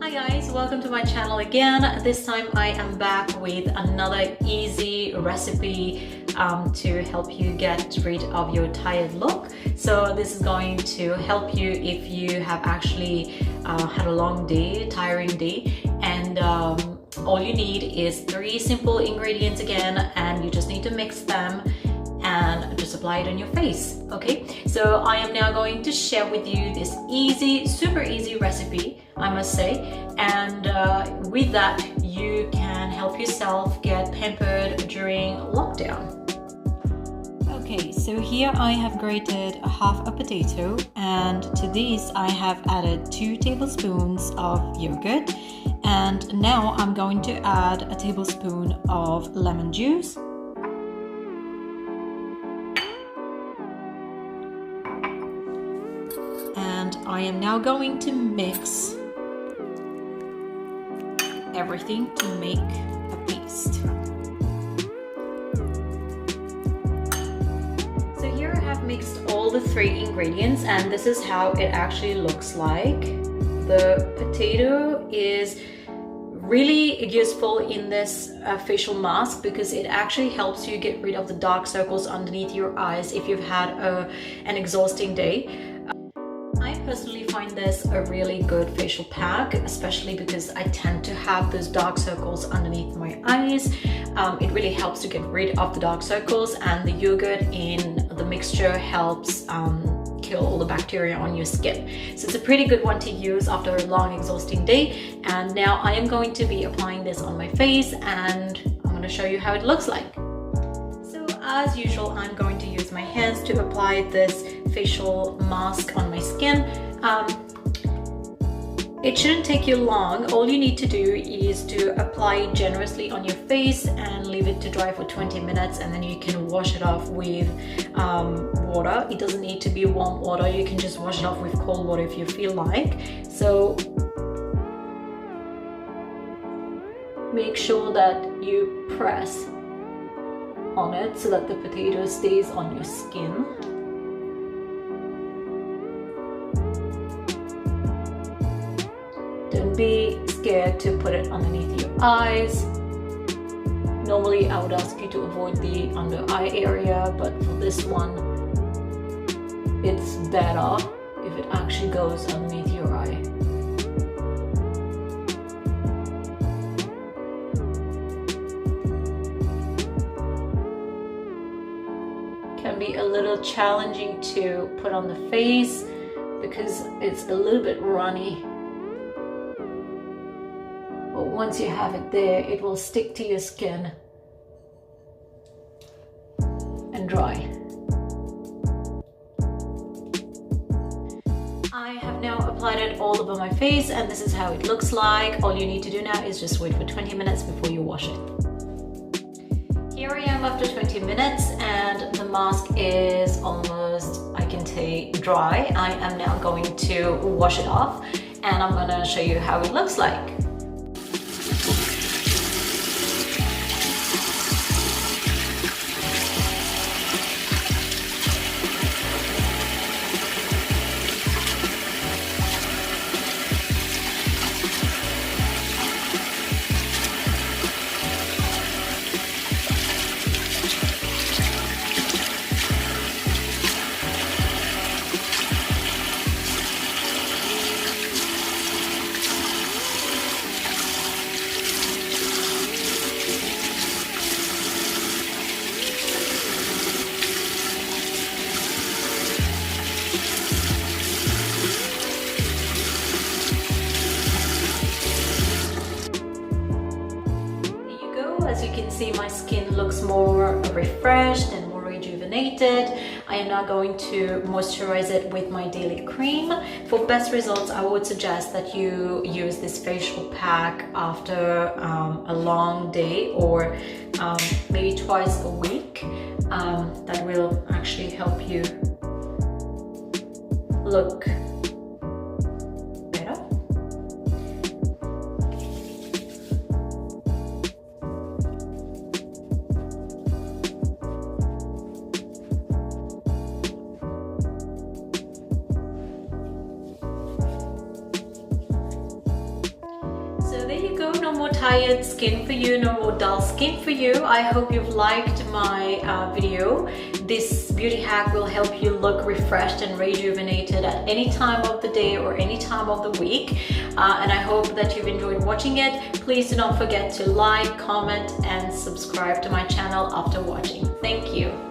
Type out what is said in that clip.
Hi guys, welcome to my channel again. This time I am back with another easy recipe to help you get rid of your tired look. So this is going to help you if you have actually had a long day, tiring day, and all you need is 3 simple ingredients again, and you just need to mix them and just apply it on your face. Okay, so I am now going to share with you this easy, super easy recipe, I must say, and with that you can help yourself get pampered during lockdown. Okay, so here I have grated half a potato, and to this I have added 2 tablespoons of yogurt, and now I'm going to add a tablespoon of lemon juice. And I am now going to mix everything to make a paste. So here I have mixed all the 3 ingredients, and this is how it actually looks like. The potato is really useful in this facial mask because it actually helps you get rid of the dark circles underneath your eyes if you've had an exhausting day. I personally find this a really good facial pack, especially because I tend to have those dark circles underneath my eyes. It really helps to get rid of the dark circles, and the yogurt in the mixture helps kill all the bacteria on your skin. So it's a pretty good one to use after a long exhausting day. And now I am going to be applying this on my face, and I'm going to show you how it looks like. As usual, I'm going to use my hands to apply this facial mask on my skin. It shouldn't take you long. All you need to do is to apply it generously on your face and leave it to dry for 20 minutes, and then you can wash it off with water. It doesn't need to be warm water. You can just wash it off with cold water if you feel like. So make sure that you press on it so that the potato stays on your skin. Don't be scared to put it underneath your eyes. Normally I would ask you to avoid the under eye area, but for this one it's better if it actually goes underneath your eye. Can be a little challenging to put on the face because it's a little bit runny, but once you have it there, it will stick to your skin and dry. I have now applied it all over my face, and this is how it looks like. All you need to do now is just wait for 20 minutes before you wash it. Here I am after 20 minutes, and the mask is almost, I can say, dry. I am now going to wash it off, and I'm gonna show you how it looks like. As you can see, my skin looks more refreshed and more rejuvenated. I am now going to moisturize it with my daily cream. For best results, I would suggest that you use this facial pack after a long day, or maybe twice a week. That will actually help you look better. So there you go, no more tired skin for you, no more dull skin for you. I hope you've liked my video. This beauty hack will help you look refreshed and rejuvenated at any time of the day or any time of the week. And I hope that you've enjoyed watching it. Please do not forget to like, comment, and subscribe to my channel after watching. Thank you.